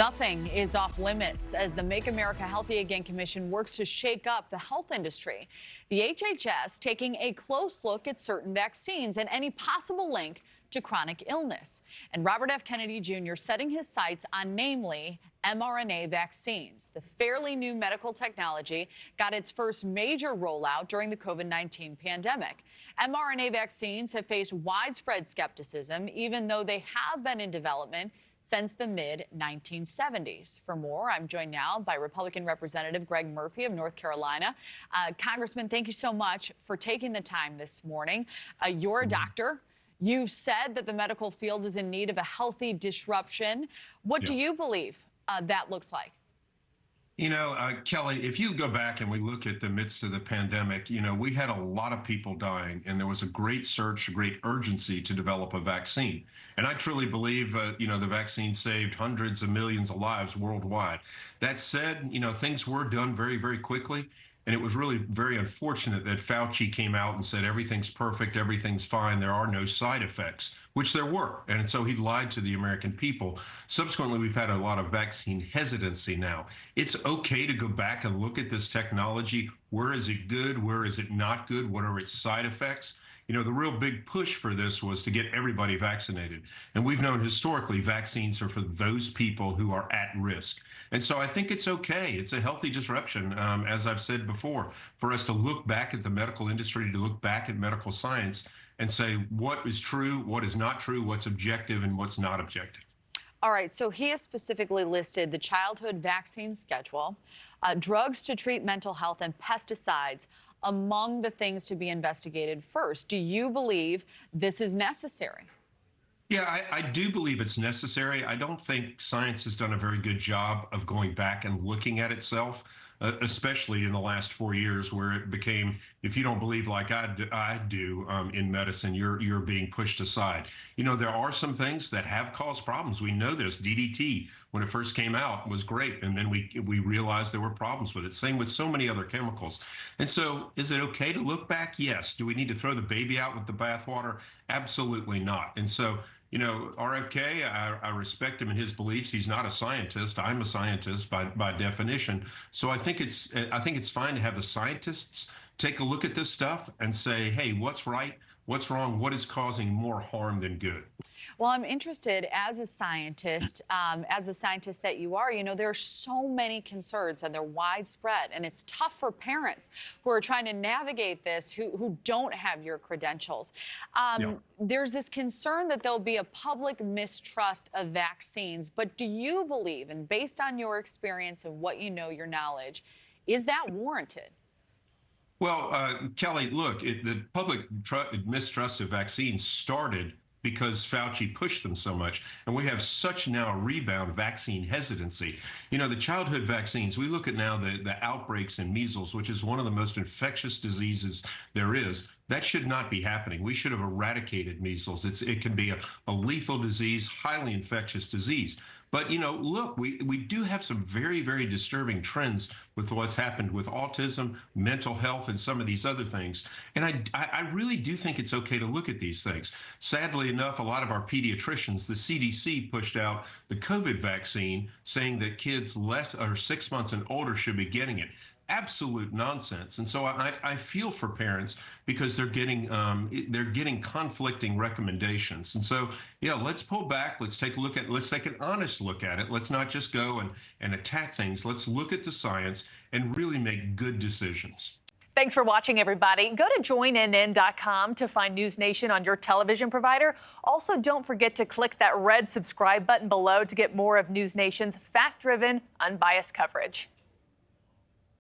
Nothing is off limits as the Make America Healthy Again Commission works to shake up the health industry. The HHS taking a close look at certain vaccines and any possible link to chronic illness. And Robert F. Kennedy Jr. setting his sights on namely mRNA vaccines. The fairly new medical technology got its first major rollout during the COVID-19 pandemic. mRNA vaccines have faced widespread skepticism, even though they have been in development since the mid-1970s. For more, I'm joined now by Republican Representative Greg Murphy of North Carolina. Congressman, thank you so much for taking the time this morning. You're a doctor. You've said that the medical field is in need of a healthy disruption. What do you believe that looks like? You know, Kelly, if you go back and we look at the midst of the pandemic, you know, we had a lot of people dying, and there was a great search, a great urgency to develop a vaccine. And I truly believe, you know, the vaccine saved hundreds of millions of lives worldwide. That said, you know, things were done very, very quickly. And it was really very unfortunate that Fauci came out and said everything's perfect, everything's fine, there are no side effects, which there were. And so he lied to the American people. Subsequently, we've had a lot of vaccine hesitancy now. It's okay to go back and look at this technology. Where is it good? Where is it not good? What are its side effects? You know, the real big push for this was to get everybody vaccinated. And we've known historically vaccines are for those people who are at risk. And so I think it's okay. It's a healthy disruption, as I've said before, for us to look back at the medical industry, to look back at medical science and say what is true, what is not true, what's objective and what's not objective. All right, so he has specifically listed the childhood vaccine schedule, drugs to treat mental health, and pesticides among the things to be investigated first. Do you believe this is necessary? Yeah, I do believe it's necessary. I don't think science has done a very good job of going back and looking at itself, especially in the last 4 years, where it became, if you don't believe like I do in medicine, you're being pushed aside. You know, there are some things that have caused problems. We know this. DDT, when it first came out, was great, and then we realized there were problems with it. Same with so many other chemicals. And so, is it okay to look back? Yes. Do we need to throw the baby out with the bathwater? Absolutely not. And so, you know, RFK, I respect him in his beliefs. He's not a scientist. I'm a scientist by definition. So I think it's fine to have the scientists take a look at this stuff and say, hey, what's right? What's wrong? What is causing more harm than good? Well, I'm interested as a scientist, that you are, you know, there are so many concerns and they're widespread, and it's tough for parents who are trying to navigate this who don't have your credentials. There's this concern that there'll be a public mistrust of vaccines, but do you believe, and based on your experience and what you know, your knowledge, is that warranted? Well, Kelly, look, the public mistrust of vaccines started because Fauci pushed them so much. And we have such now a rebound vaccine hesitancy. You know, the childhood vaccines, we look at now the outbreaks in measles, which is one of the most infectious diseases there is. That should not be happening. We should have eradicated measles. It can be a lethal disease, highly infectious disease. But, you know, look, we do have some very, very disturbing trends with what's happened with autism, mental health, and some of these other things. And I really do think it's okay to look at these things. Sadly enough, a lot of our pediatricians, the CDC pushed out the COVID vaccine, saying that kids less or 6 months and older should be getting it. Absolute nonsense. And so I feel for parents because they're getting conflicting recommendations. And so, yeah, let's pull back. Let's take an honest look at it. Let's not just go and attack things. Let's look at the science and really make good decisions. Thanks for watching, everybody. Go to joinnn.com to find NewsNation on your television provider. Also, don't forget to click that red subscribe button below to get more of NewsNation's fact-driven, unbiased coverage.